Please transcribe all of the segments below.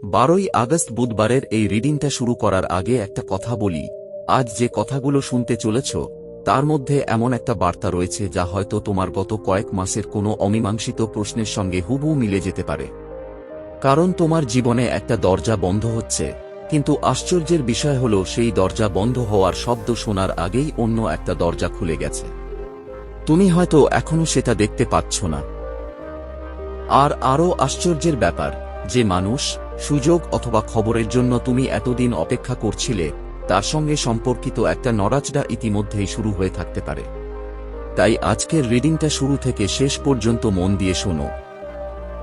12ই August বুধবারের এই রিডিংটা শুরু করার আগে একটা কথা বলি। আজ যে কথাগুলো শুনতে চলেছ তার মধ্যে এমন একটা বার্তা রয়েছে যা হয়তো তোমার গত কয়েক মাসের কোনো অমীমাংসিত প্রশ্নের সঙ্গে হুবহু মিলে যেতে পারে। কারণ তোমার জীবনে একটা দরজা বন্ধ হচ্ছে, কিন্তু আশ্চর্যের বিষয় হলো সেই দরজা বন্ধ হওয়ার শব্দ শোনার আগেই অন্য একটা দরজা খুলে গেছে। তুমি হয়তো এখনো সেটা দেখতে পাচ্ছ না। আর আরও আশ্চর্যের ব্যাপার, যে মানুষ, সুযোগ অথবা খবরের জন্য তুমি এতদিন অপেক্ষা করছিলে তার সঙ্গে সম্পর্কিত একটা নড়াচড়া ইতিমধ্যেই শুরু হয়ে থাকতে পারে। তাই আজকের রিডিংটা শুরু থেকে শেষ পর্যন্ত মন দিয়ে শোনো,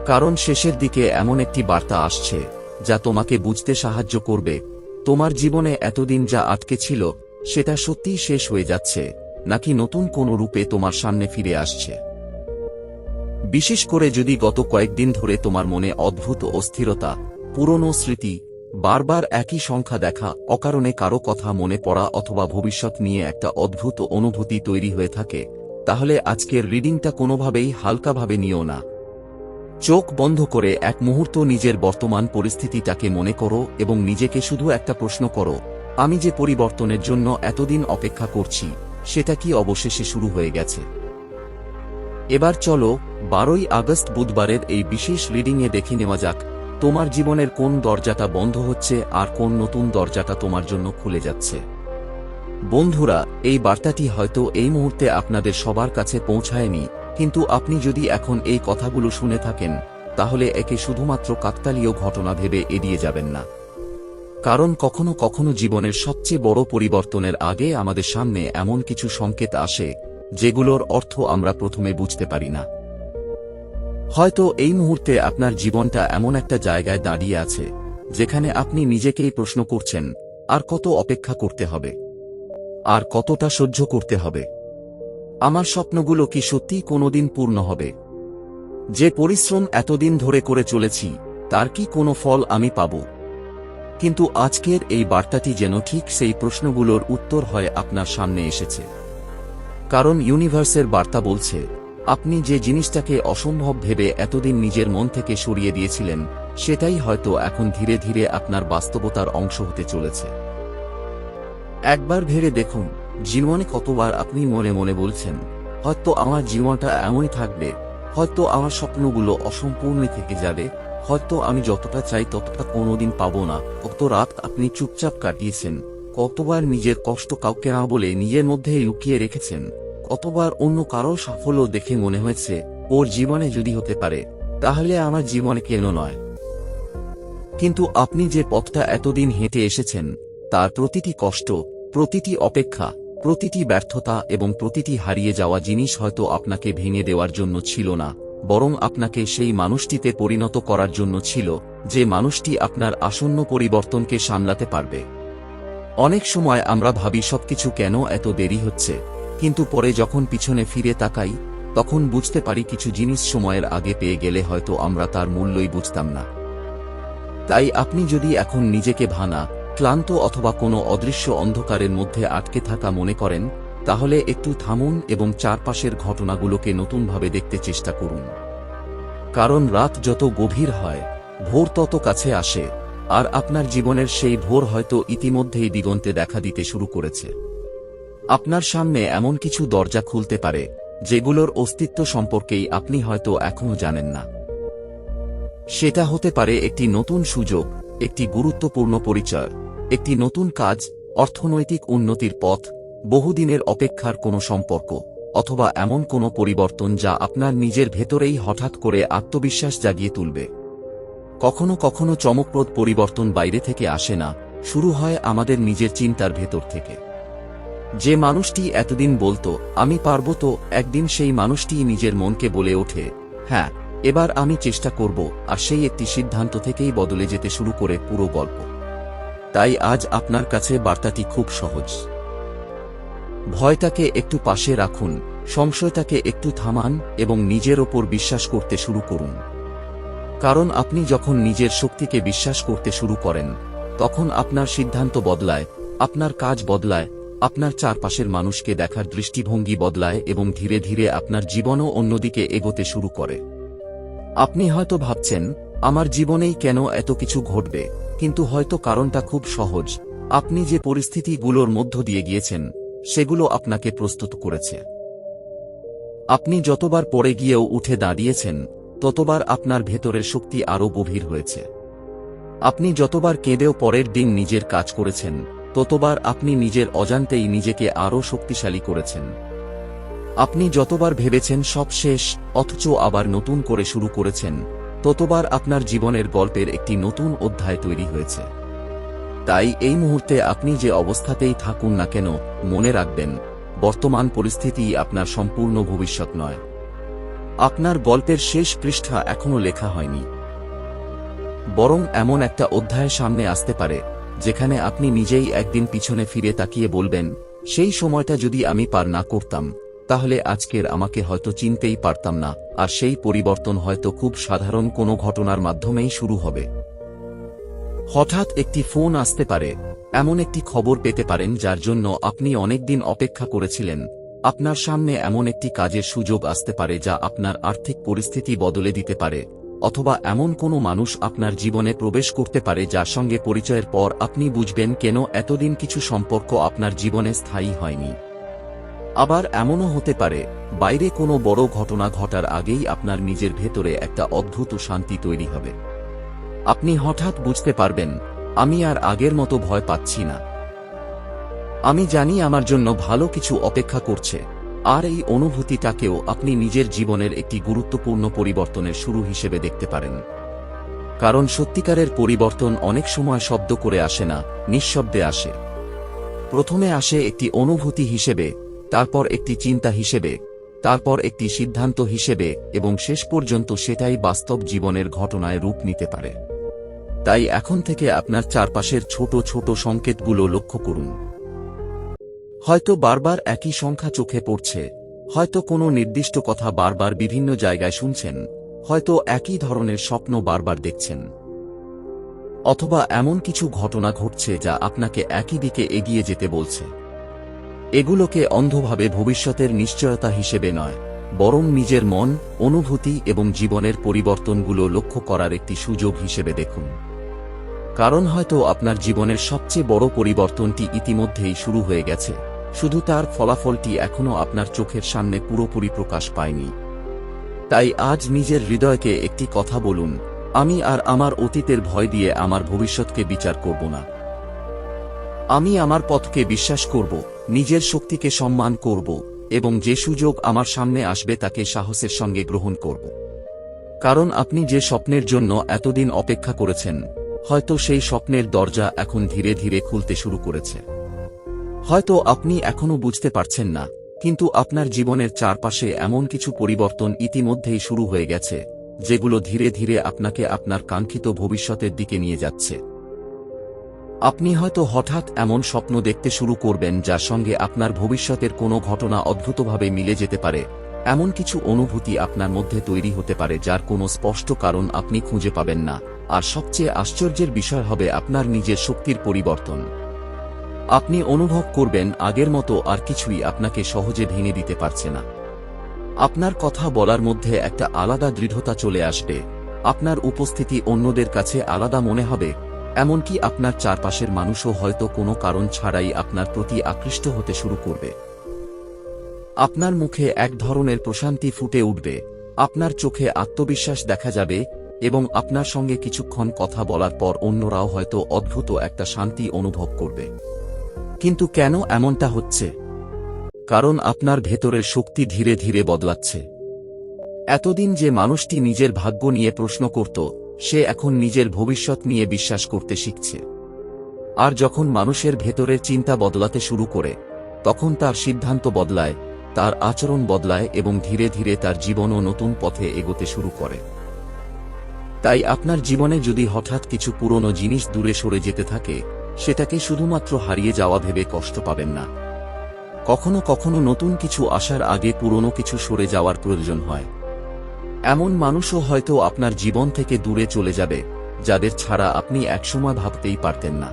কারণ শেষের দিকে এমন একটি বার্তা আসছে যা তোমাকে বুঝতে সাহায্য করবে তোমার জীবনে এতদিন যা আটকে ছিল সেটা সত্যিই শেষ হয়ে যাচ্ছে নাকি নতুন কোনো রূপে তোমার সামনে ফিরে আসছে। বিশেষ করে যদি গত কয়েকদিন ধরে তোমার মনে অদ্ভুত অস্থিরতা, পুরনো স্মৃতি, বারবার একই সংখ্যা দেখা, অকারণে কারো কথা মনে পড়া অথবা ভবিষ্যৎ নিয়ে একটা অদ্ভুত অনুভূতি তৈরি হয়ে থাকে, তাহলে আজকের রিডিংটা কোনোভাবেই হালকাভাবে নিও না। চোখ বন্ধ করে এক মুহূর্ত নিজের বর্তমান পরিস্থিতিটাকে মনে করো এবং নিজেকে শুধু একটা প্রশ্ন করো, আমি যে পরিবর্তনের জন্য এতদিন অপেক্ষা করছি সেটা কি অবশেষে শুরু হয়ে গেছে? এবার চলো 12ই আগস্ট বুধবারের এই বিশেষ রিডিংয়ে দেখে নেওয়া যাক তোমার জীবনের কোন দরজাটা বন্ধ হচ্ছে আর কোন নতুন দরজাটা তোমার জন্য খুলে যাচ্ছে। বন্ধুরা, এই বার্তাটি হয়তো এই মুহূর্তে আপনাদের সবার কাছে পৌঁছায়নি, কিন্তু আপনি যদি এখন এই কথাগুলো শুনে থাকেন তাহলে একে শুধুমাত্র কাকতালীয় ঘটনা ভেবে এড়িয়ে যাবেন না। কারণ কখনো কখনো জীবনের সবচেয়ে বড় পরিবর্তনের আগে আমাদের সামনে এমন কিছু সংকেত আসে যেগুলোর অর্থ আমরা প্রথমে বুঝতে পারি না। হয়তো এই মুহূর্তে আপনার জীবনটা এমন একটা জায়গায় দাঁড়িয়ে আছে যেখানে আপনি নিজেকেই প্রশ্ন করছেন, আর কত অপেক্ষা করতে হবে, আর কতটা সহ্য করতে হবে? আমার স্বপ্নগুলো কি সত্যিই কোনোদিন পূর্ণ হবে? যে পরিশ্রম এতদিন ধরে করে চলেছি তার কি কোনো ফল আমি পাব? কিন্তু আজকের এই বার্তাটি যেন ঠিক সেই প্রশ্নগুলোর উত্তর হয়ে আপনার সামনে এসেছে। কারণ ইউনিভার্সের বার্তা বলছে, আপনি যে জিনিসটাকে অসম্ভব ভেবে এতদিন নিজের মন থেকে সরিয়ে দিয়েছিলেন সেটাই হয়তো এখন ধীরে ধীরে আপনার বাস্তবতার অংশ হতে চলেছে। একবার ভেবে দেখুন, জীবনে কতবার আপনি মনে মনে বলছেন, হয়তো আমার জীবনটা এমনই থাকবে, হয়তো আমার স্বপ্নগুলো অসম্পূর্ণ থেকে যাবে, হয়তো আমি যতটা চাই ততটা কোনোদিন পাবো না। কত রাত আপনি চুপচাপ কাটিয়েছেন, কতবার নিজের কষ্ট কাউকে না বলে নিজের মধ্যেই লুকিয়ে রেখেছেন, কতবার অন্য কারো সাফল্য দেখে মনে হয়েছে ওর জীবনে যদি হতে পারে তাহলে আমার জীবনে কেন নয়? কিন্তু আপনি যে পথটা এতদিন হেঁটে এসেছেন তার প্রতিটি কষ্ট, প্রতিটি অপেক্ষা, প্রতিটি ব্যর্থতা এবং প্রতিটি হারিয়ে যাওয়া জিনিস হয়তো আপনাকে ভেঙে দেওয়ার জন্য ছিল না, বরং আপনাকে সেই মানুষটিতে পরিণত করার জন্য ছিল যে মানুষটি আপনার আসন্ন পরিবর্তনকে সামলাতে পারবে। অনেক সময় আমরা ভাবি সবকিছু কেন এত দেরি হচ্ছে, কিন্তু পরে যখন পিছনে ফিরে তাকাই তখন বুঝতে পারি কিছু জিনিস সময়ের আগে পেয়ে গেলে হয়তো আমরা তার মূল্যই বুঝতাম না। তাই আপনি যদি এখন নিজেকে ভাঙা, ক্লান্ত অথবা কোনো অদৃশ্য অন্ধকারের মধ্যে আটকে থাকা মনে করেন, তাহলে একটু থামুন এবং চারপাশের ঘটনাগুলোকে নতুনভাবে দেখতে চেষ্টা করুন। কারণ রাত যত গভীর হয় ভোর তত কাছে আসে, আর আপনার জীবনের সেই ভোর হয়তো ইতিমধ্যেই দিগন্তে দেখা দিতে শুরু করেছে। আপনার সামনে এমন কিছু দরজা খুলতে পারে যেগুলোর অস্তিত্ব সম্পর্কেই আপনি হয়তো এখনো জানেন না। সেটা হতে পারে একটি নতুন সুযোগ, একটি গুরুত্বপূর্ণ পরিচয়, একটি নতুন কাজ, অর্থনৈতিক উন্নতির পথ, বহুদিনের অপেক্ষার কোনো সম্পর্ক, অথবা এমন কোনো পরিবর্তন যা আপনার নিজের ভেতরেই হঠাৎ করে আত্মবিশ্বাস জাগিয়ে তুলবে। কখনো কখনো চমকপ্রদ পরিবর্তন বাইরে থেকে আসে না, শুরু হয় আমাদের নিজের চিন্তার ভেতর থেকে। যে মানুষটি এতদিন বলতো আমি পারবো, তো একদিন সেই মানুষটি নিজের মনকে বলে ওঠে, হ্যাঁ এবার আমি চেষ্টা করব, আর সেই একটি সিদ্ধান্ত থেকেই বদলে যেতে শুরু করে পুরো গল্প। তাই আজ আপনার কাছে বার্তাটি খুব সহজ। ভয়টাকে একটু পাশে রাখুন, সংশয়টাকে একটু থামান এবং নিজের ওপর বিশ্বাস করতে শুরু করুন। কারণ আপনি যখন নিজের শক্তিকে বিশ্বাস করতে শুরু করেন তখন আপনার সিদ্ধান্ত বদলায়, আপনার কাজ বদলায়, আপনার চারপাশের মানুষকে দেখার দৃষ্টিভঙ্গি বদলায় এবং ধীরে ধীরে আপনার জীবনও অন্যদিকে এগোতে শুরু করে। আপনি হয়তো ভাবছেন আমার জীবনেই কেন এত কিছু ঘটবে? কিন্তু হয়তো কারণটা খুব সহজ। আপনি যে পরিস্থিতিগুলোর মধ্য দিয়ে গিয়েছেন সেগুলো আপনাকে প্রস্তুত করেছে। আপনি যতবার পড়ে গিয়েও উঠে দাঁড়িয়েছেন ততবার আপনার ভেতরের শক্তি আরও গভীর হয়েছে। আপনি যতবার কেঁদেও পরের দিন নিজের কাজ করেছেন ততবার আপনি নিজের অজান্তেই নিজেকে আরও শক্তিশালী করেছেন। আপনি যতবার ভেবেছেন সব শেষ অথচ আবার নতুন করে শুরু করেছেন ততবার আপনার জীবনের গল্পের একটি নতুন অধ্যায় তৈরি হয়েছে। তাই এই মুহূর্তে আপনি যে অবস্থাতেই থাকুন না কেন, মনে রাখবেন বর্তমান পরিস্থিতি আপনার সম্পূর্ণ ভবিষ্যৎ নয়। আপনার গল্পের শেষ পৃষ্ঠা এখনো লেখা হয়নি, বরং এমন একটা অধ্যায় সামনে আসতে পারে যেখানে আপনি নিজেই একদিন পিছনে ফিরে তাকিয়ে বলবেন, সেই সময়টা যদি আমি পার না করতাম তাহলে আজকের আমাকে হয়তো চিনতেই পারতাম না। আর সেই পরিবর্তন হয়তো খুব সাধারণ কোনো ঘটনার মাধ্যমেই শুরু হবে। হঠাৎ একটি ফোন আসতে পারে, এমন একটি খবর পেতে পারেন যার জন্য আপনি অনেকদিন অপেক্ষা করেছিলেন। আপনার সামনে এমন একটি কাজের সুযোগ আসতে পারে যা আপনার আর্থিক পরিস্থিতি বদলে দিতে পারে, অথবা এমন কোনো মানুষ আপনার জীবনে প্রবেশ করতে পারে যার সঙ্গে পরিচয়ের পর আপনি বুঝবেন কেন এতদিন কিছু সম্পর্ক আপনার জীবনে স্থায়ী হয়নি। আবার এমনও হতে পারে বাইরে কোনো বড় ঘটনা ঘটার আগেই আপনার নিজের ভেতরে একটা অদ্ভুত শান্তি তৈরি হবে। আপনি হঠাৎ বুঝতে পারবেন, আমি আর আগের মতো ভয় পাচ্ছি না। আমি জানি আমার জন্য ভালো কিছু অপেক্ষা করছে। আর এই অনুভূতিটাকেও আপনি নিজের জীবনের একটি গুরুত্বপূর্ণ পরিবর্তনের শুরু হিসেবে দেখতে পারেন। কারণ সত্যিকারের পরিবর্তন অনেক সময় শব্দ করে আসে না, নিঃশব্দে আসে। প্রথমে আসে একটি অনুভূতি হিসেবে, তারপর একটি চিন্তা হিসেবে, তারপর একটি সিদ্ধান্ত হিসেবে, এবং শেষ পর্যন্ত সেটাই বাস্তব জীবনের ঘটনায় রূপ নিতে পারে। তাই এখন থেকে আপনার চারপাশের ছোট ছোট সংকেতগুলো লক্ষ্য করুন। হয়তো বারবার একই সংখ্যা চোখে পড়ছে, হয়তো কোনো নির্দিষ্ট কথা বারবার বিভিন্ন জায়গায় শুনছেন, হয়তো একই ধরনের স্বপ্ন বারবার দেখছেন, অথবা এমন কিছু ঘটনা ঘটছে যা আপনাকে একই দিকে এগিয়ে যেতে বলছে। এগুলোকে অন্ধভাবে ভবিষ্যতের নিশ্চয়তা হিসেবে নয়, বরং নিজের মন, অনুভূতি এবং জীবনের পরিবর্তনগুলো লক্ষ্য করার একটি সুযোগ হিসেবে দেখুন। কারণ হয়তো আপনার জীবনের সবচেয়ে বড় পরিবর্তনটি ইতিমধ্যেই শুরু হয়ে গেছে, শুধু তার ফলাফলটি এখনও আপনার চোখের সামনে পুরোপুরি প্রকাশ পায়নি। তাই আজ নিজের হৃদয়কে একটি কথা বলুন, আমি আর আমার অতীতের ভয় দিয়ে আমার ভবিষ্যৎকে বিচার করব না। আমি আমার পথকে বিশ্বাস করব, নিজের শক্তিকে সম্মান করব, এবং যে সুযোগ আমার সামনে আসবে তাকে সাহসের সঙ্গে গ্রহণ করব। কারণ আপনি যে স্বপ্নের জন্য এতদিন অপেক্ষা করেছেন, হয়তো সেই স্বপ্নের দরজা এখন ধীরে ধীরে খুলতে শুরু করেছে। হয়তো আপনি এখনো বুঝতে পারছেন না, কিন্তু আপনার জীবনের চারপাশে এমন কিছু পরিবর্তন ইতিমধ্যেই শুরু হয়ে গেছে, যেগুলো ধীরে ধীরে আপনাকে আপনার কাঙ্ক্ষিত ভবিষ্যতের দিকে নিয়ে যাচ্ছে। আপনি হয়তো হঠাৎ এমন স্বপ্ন দেখতে শুরু করবেন যার সঙ্গে আপনার ভবিষ্যতের কোনো ঘটনা অদ্ভুতভাবে মিলে যেতে পারে। এমন কিছু অনুভূতি আপনার মধ্যে তৈরি হতে পারে যার কোনো স্পষ্ট কারণ আপনি খুঁজে পাবেন না। আর সবচেয়ে আশ্চর্যের বিষয় হবে আপনার নিজের শক্তির পরিবর্তন। আপনি অনুভব করবেন আগের মতো আর কিছুই আপনাকে সহজে ভেঙে দিতে পারছে না। আপনার কথা বলার মধ্যে একটা আলাদা দৃঢ়তা চলে আসবে, আপনার উপস্থিতি অন্যদের কাছে আলাদা মনে হবে, এমনকি আপনার চারপাশের মানুষও হয়তো কোনো কারণ ছাড়াই আপনার প্রতি আকৃষ্ট হতে শুরু করবে। আপনার মুখে এক ধরনের প্রশান্তি ফুটে উঠবে, আপনার চোখে আত্মবিশ্বাস দেখা যাবে, এবং আপনার সঙ্গে কিছুক্ষণ কথা বলার পর অন্যরাও হয়তো অদ্ভুত একটা শান্তি অনুভব করবে। কিন্তু কেন এমনটা হচ্ছে? কারণ আপনার ভেতরের শক্তি ধীরে ধীরে বদলাচ্ছে। এতদিন যে মানুষটি নিজের ভাগ্য নিয়ে প্রশ্ন করত, সে এখন নিজের ভবিষ্যৎ নিয়ে বিশ্বাস করতে শিখছে। আর যখন মানুষের ভেতরের চিন্তা বদলাতে শুরু করে, তখন তার সিদ্ধান্ত বদলায়, তার আচরণ বদলায়, এবং ধীরে ধীরে তার জীবনও নতুন পথে এগোতে শুরু করে। তাই আপনার জীবনে যদি হঠাৎ কিছু পুরনো জিনিস দূরে সরে যেতে থাকে, সেটাকে শুধুমাত্র হারিয়ে যাওয়া ভেবে কষ্ট পাবেন না। কখনো কখনো নতুন কিছু আসার আগে পুরনো কিছু সরে যাওয়ার প্রয়োজন হয়। এমন মানুষও হয়তো আপনার জীবন থেকে দূরে চলে যাবে, যাদের ছাড়া আপনি একসময় ভাবতেই পারতেন না।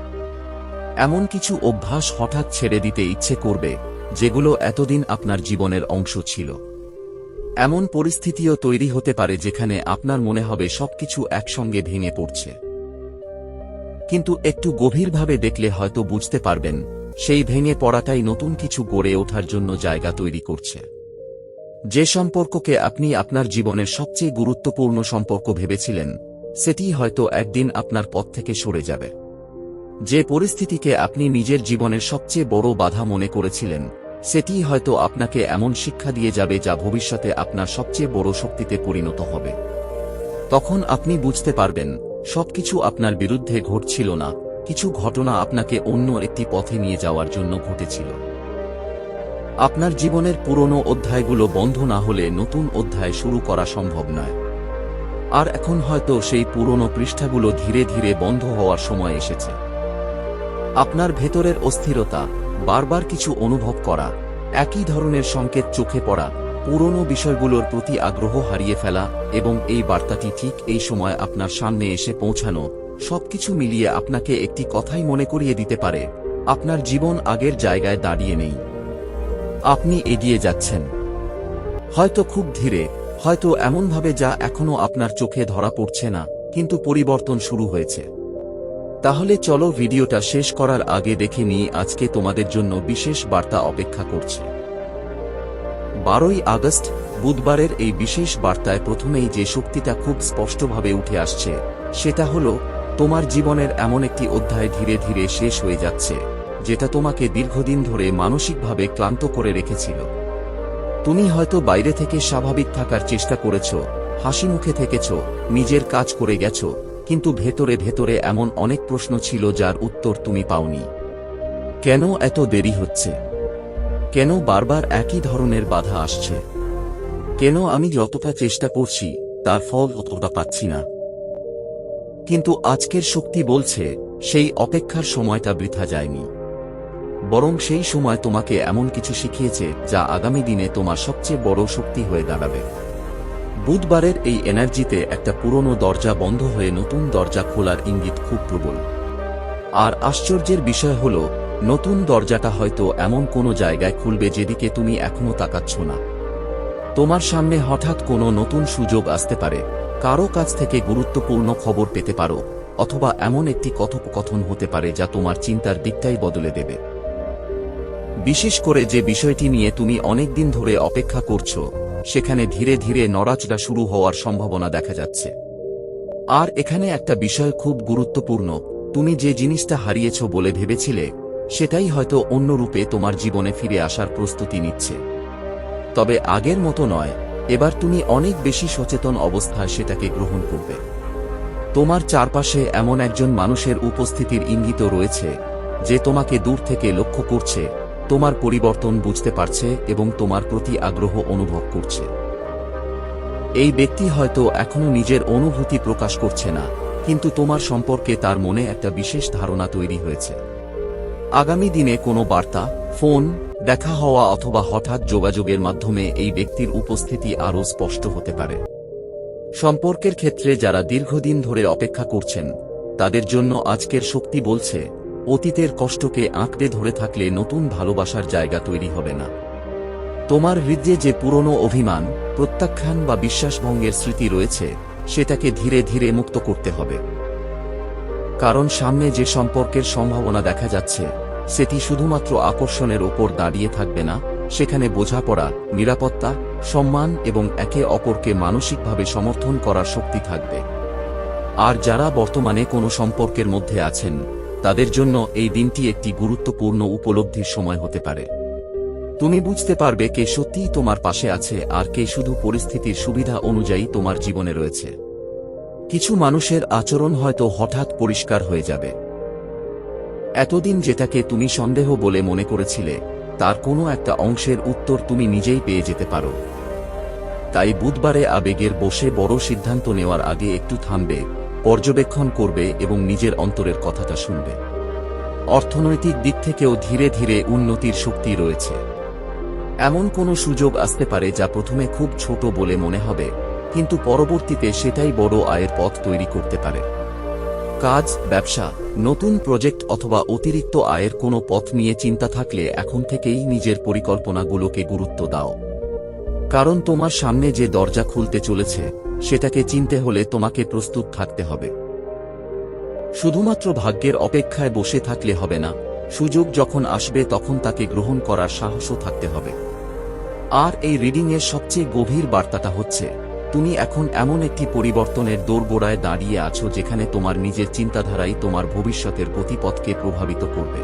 এমন কিছু অভ্যাস হঠাৎ ছেড়ে দিতে ইচ্ছে করবে, যেগুলো এতদিন আপনার জীবনের অংশ ছিল। এমন পরিস্থিতিও তৈরি হতে পারে যেখানে আপনার মনে হবে সবকিছু একসঙ্গে ভেঙে পড়ছে। কিন্তু একটু গভীরভাবে দেখলে হয়তো বুঝতে পারবেন, সেই ভেঙে পড়াটাই নতুন কিছু গড়ে ওঠার জন্য জায়গা তৈরি করছে। যে সম্পর্ককে আপনি আপনার জীবনের সবচেয়ে গুরুত্বপূর্ণ সম্পর্ক ভেবেছিলেন, সেটি হয়তো একদিন আপনার পথ থেকে সরে যাবে। যে পরিস্থিতিকে আপনি নিজের জীবনের সবচেয়ে বড় বাধা মনে করেছিলেন, সেটি হয়তো আপনাকে এমন শিক্ষা দিয়ে যাবে যা ভবিষ্যতে আপনার সবচেয়ে বড় শক্তিতে পরিণত হবে। তখন আপনি বুঝতে পারবেন, সবকিছু আপনার বিরুদ্ধে ঘটছিল না, কিছু ঘটনা আপনাকে অন্য একটি পথে নিয়ে যাওয়ার জন্য ঘটেছিল। আপনার জীবনের পুরনো অধ্যায়গুলো বন্ধ না হলে নতুন অধ্যায় শুরু করা সম্ভব নয়। আর এখন হয়তো সেই পুরনো পৃষ্ঠাগুলো ধীরে ধীরে বন্ধ হওয়ার সময় এসেছে। আপনার ভেতরের অস্থিরতা, বারবার কিছু অনুভব করা, একই ধরনের সংকেত চোখে পড়া, পুরনো বিষয়গুলোর প্রতি আগ্রহ হারিয়ে ফেলা এবং এই বার্তাটি ঠিক এই সময় আপনার সামনে এসে পৌঁছানো, সবকিছু মিলিয়ে আপনাকে একটি কথাই মনে করিয়ে দিতে পারে, আপনার জীবন আগের জায়গায় দাঁড়িয়ে নেই। আপনি এগিয়ে যাচ্ছেন, হয়তো খুব ধীরে, হয়তো এমনভাবে যা এখনো আপনার চোখে ধরা পড়ছে না, কিন্তু পরিবর্তন শুরু হয়েছে। তাহলে চলো ভিডিওটা শেষ করার আগে দেখে নিই আজকে তোমাদের জন্য বিশেষ বার্তা অপেক্ষা করছে। 12ই আগস্ট, বুধবারের এই বিশেষ বার্তায় প্রথমেই যে শক্তিটা খুব স্পষ্টভাবে উঠে আসছে, সেটা হলো তোমার জীবনের এমন একটি অধ্যায় ধীরে ধীরে শেষ হয়ে যাচ্ছে, যেটা তোমাকে দীর্ঘদিন ধরে মানসিকভাবে ক্লান্ত করে রেখেছিল। তুমি হয়তো বাইরে থেকে স্বাভাবিক থাকার চেষ্টা করেছ, হাসিমুখে থেকেছ, নিজের কাজ করে গেছ, কিন্তু ভেতরে ভেতরে এমন অনেক প্রশ্ন ছিল যার উত্তর তুমি পাওনি। কেন এত দেরি হচ্ছে? কেন বারবার একই ধরনের বাধা আসছে? কেন আমি যতটা চেষ্টা করছি তার ফল ততটা পাচ্ছি না? কিন্তু আজকের শক্তি বলছে, সেই অপেক্ষার সময়টা বৃথা যায়নি, বরং সেই সময় তোমাকে এমন কিছু শিখিয়েছে যা আগামী দিনে তোমার সবচেয়ে বড় শক্তি হয়ে দাঁড়াবে। বুধবারের এই এনার্জিতে একটা পুরনো দরজা বন্ধ হয়ে নতুন দরজা খোলার ইঙ্গিত খুব প্রবল। আর আশ্চর্যের বিষয় হল, নতুন দরজাটা হয়তো এমন কোনো জায়গায় খুলবে যেদিকে তুমি এখনো তাকাচ্ছ না। তোমার সামনে হঠাৎ কোনো নতুন সুযোগ আসতে পারে, কারো কাছ থেকে গুরুত্বপূর্ণ খবর পেতে পারো, অথবা এমন একটি কথোপকথন হতে পারে যা তোমার চিন্তার দিকটাই বদলে দেবে। বিশেষ করে যে বিষয়টি নিয়ে তুমি অনেক দিন ধরে অপেক্ষা করছো, সেখানে ধীরে ধীরে নড়াচড়া শুরু হওয়ার সম্ভাবনা দেখা যাচ্ছে। আর এখানে একটা বিষয় খুব গুরুত্বপূর্ণ, তুমি যে জিনিসটা হারিয়েছ বলে ভেবেছিলে, সেটাই হয়তো অন্য রূপে তোমার জীবনে ফিরে আসার প্রস্তুতি নিচ্ছে। তবে আগের মতো নয়, এবার তুমি অনেক বেশি সচেতন অবস্থায় সেটাকে গ্রহণ করবে। তোমার চারপাশে এমন একজন মানুষের উপস্থিতির ইঙ্গিতও রয়েছে, যে তোমাকে দূর থেকে লক্ষ্য করছে, তোমার পরিবর্তন বুঝতে পারছে এবং তোমার প্রতি আগ্রহ অনুভব করছে। এই ব্যক্তি হয়তো এখনো নিজের অনুভূতি প্রকাশ করছে না, কিন্তু তোমার সম্পর্কে তার মনে একটা বিশেষ ধারণা তৈরি হয়েছে। আগামী দিনে কোনো বার্তা, ফোন, দেখা হওয়া অথবা হঠাৎ যোগাযোগের মাধ্যমে এই ব্যক্তির উপস্থিতি আরও স্পষ্ট হতে পারে। সম্পর্কের ক্ষেত্রে যারা দীর্ঘদিন ধরে অপেক্ষা করছেন, তাদের জন্য আজকের শক্তি বলছে, অতীতের কষ্টকে আঁকড়ে ধরে থাকলে নতুন ভালোবাসার জায়গা তৈরি হবে না। তোমার হৃদয়ে যে পুরনো অভিমান, প্রত্যাখ্যান বা বিশ্বাসভঙ্গের স্মৃতি রয়েছে, সেটাকে ধীরে ধীরে মুক্ত করতে হবে। কারণ সামনে যে সম্পর্কের সম্ভাবনা দেখা যাচ্ছে, সেটি শুধুমাত্র আকর্ষণের ওপর দাঁড়িয়ে থাকবে না, সেখানে বোঝাপড়া, নিরাপত্তা, সম্মান এবং একে অপরকে মানসিকভাবে সমর্থন করার শক্তি থাকবে। আর যারা বর্তমানে কোনো সম্পর্কের মধ্যে আছেন, তাদের জন্য এই দিনটি একটি গুরুত্বপূর্ণ উপলব্ধির সময় হতে পারে। তুমি বুঝতে পারবে কে সত্যিই তোমার পাশে আছে আর কে শুধু পরিস্থিতির সুবিধা অনুযায়ী তোমার জীবনে রয়েছে। কিছু মানুষের আচরণ হয়তো হঠাৎ পরিষ্কার হয়ে যাবে। এতদিন যেটাকে তুমি সন্দেহ বলে মনে করেছিলে, তার কোনো একটা অংশের উত্তর তুমি নিজেই পেয়ে যেতে পারো। তাই বুধবারে আবেগের বশে বড় সিদ্ধান্ত নেওয়ার আগে একটু থামবে, পর্যবেক্ষণ করবে এবং নিজের অন্তরের কথাটা শুনবে। অর্থনৈতিক দিক থেকেও ধীরে ধীরে উন্নতির শক্তি রয়েছে। এমন কোনো সুযোগ আসতে পারে যা প্রথমে খুব ছোট বলে মনে হবে, কিন্তু পরবর্তীতে সেটাই বড় আয়ের পথ তৈরি করতে পারে। কাজ, ব্যবসা, নতুন প্রজেক্ট অথবা অতিরিক্ত আয়ের কোনো পথ নিয়ে চিন্তা থাকলে এখন থেকেই নিজের পরিকল্পনাগুলোকে গুরুত্ব দাও। কারণ তোমার সামনে যে দরজা খুলতে চলেছে সেটাকে চিনতে হলে তোমাকে প্রস্তুত থাকতে হবে। শুধুমাত্র ভাগ্যের অপেক্ষায় বসে থাকলে হবে না, সুযোগ যখন আসবে তখন তাকে গ্রহণ করার সাহসও থাকতে হবে। আর এই রিডিংয়ের সবচেয়ে গভীর বার্তাটা হচ্ছে, তুমি এখন এমন একটি পরিবর্তনের দোরগোড়ায় দাঁড়িয়ে আছো যেখানে তোমার নিজের চিন্তাধারাই তোমার ভবিষ্যতের গতিপথকে প্রভাবিত করবে।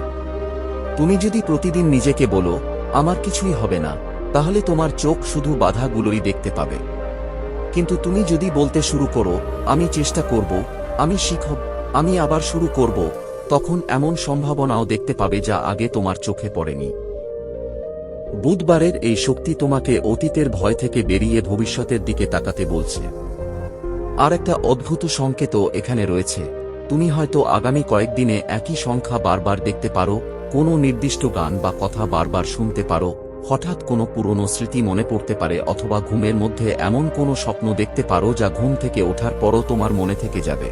তুমি যদি প্রতিদিন নিজেকে বলো, আমার কিছুই হবে না, তাহলে তোমার চোখ শুধু বাধাগুলোই দেখতে পাবে। কিন্তু তুমি যদি বলতে শুরু করো, আমি চেষ্টা করব, আমি শিখব, আমি আবার শুরু করব, তখন এমন সম্ভাবনাও দেখতে পাবে যা আগে তোমার চোখে পড়েনি। বুধবারের এই শক্তি তোমাকে অতীতের ভয় থেকে বেরিয়ে ভবিষ্যতের দিকে তাকাতে বলছে। আর একটা অদ্ভুত সংকেতও এখানে রয়েছে, তুমি হয়তো আগামী কয়েকদিনে একই সংখ্যা বারবার দেখতে পারো, কোনো নির্দিষ্ট গান বা কথা বারবার শুনতে পারো, হঠাৎ কোনো পুরনো স্মৃতি মনে পড়তে পারে, অথবা ঘুমের মধ্যে এমন কোনো স্বপ্ন দেখতে পারো যা ঘুম থেকে ওঠার পরও তোমার মনে থেকে যাবে।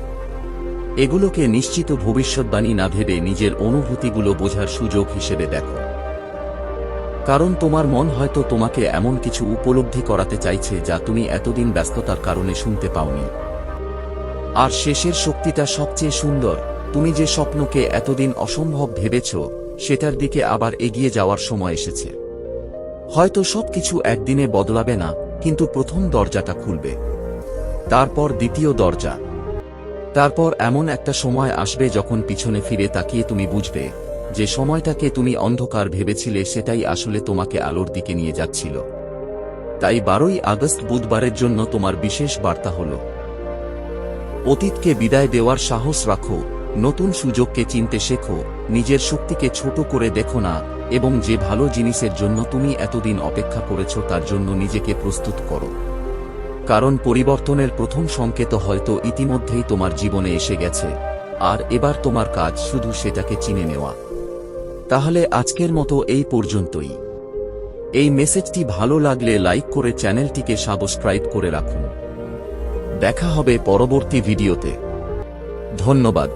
এগুলোকে নিশ্চিত ভবিষ্যৎবাণী না ভেবে নিজের অনুভূতিগুলো বোঝার সুযোগ হিসেবে দেখো। কারণ তোমার মন হয়তো তোমাকে এমন কিছু উপলব্ধি করাতে চাইছে যা তুমি এতদিন ব্যস্ততার কারণে শুনতে পাওনি। আর শেষের শক্তিটা সবচেয়ে সুন্দর, তুমি যে স্বপ্নকে এতদিন অসম্ভব ভেবেছ সেটার দিকে আবার এগিয়ে যাওয়ার সময় এসেছে। হয়তো সবকিছু একদিনে বদলাবে না, কিন্তু প্রথম দরজাটা খুলবে, তারপর দ্বিতীয় দরজা, তারপর এমন একটা সময় আসবে যখন পিছনে ফিরে তাকিয়ে তুমি বুঝবে যে সময়টাকে তুমি অন্ধকার ভেবেছিলে সেটাই আসলে তোমাকে আলোর দিকে নিয়ে যাচ্ছিল। তাই 12ই আগস্ট বুধবারের জন্য তোমার বিশেষ বার্তা হল, অতীতকে বিদায় দেওয়ার সাহস রাখো, নতুন সুযোগকে চিনতে শেখো, নিজের শক্তিকে ছোট করে দেখো না, এবং যে ভালো জিনিসের জন্য তুমি এতদিন অপেক্ষা করেছ তার জন্য নিজেকে প্রস্তুত করো। কারণ পরিবর্তনের প্রথম সংকেত হয়তো ইতিমধ্যেই তোমার জীবনে এসে গেছে, আর এবার তোমার কাজ শুধু সেটাকে চিনে নেওয়া। তাহলে আজকের মতো এই পর্যন্তই। এই মেসেজটি ভালো লাগলে লাইক করে চ্যানেলটিকে সাবস্ক্রাইব করে রাখুন। দেখা হবে পরবর্তী ভিডিওতে। ধন্যবাদ।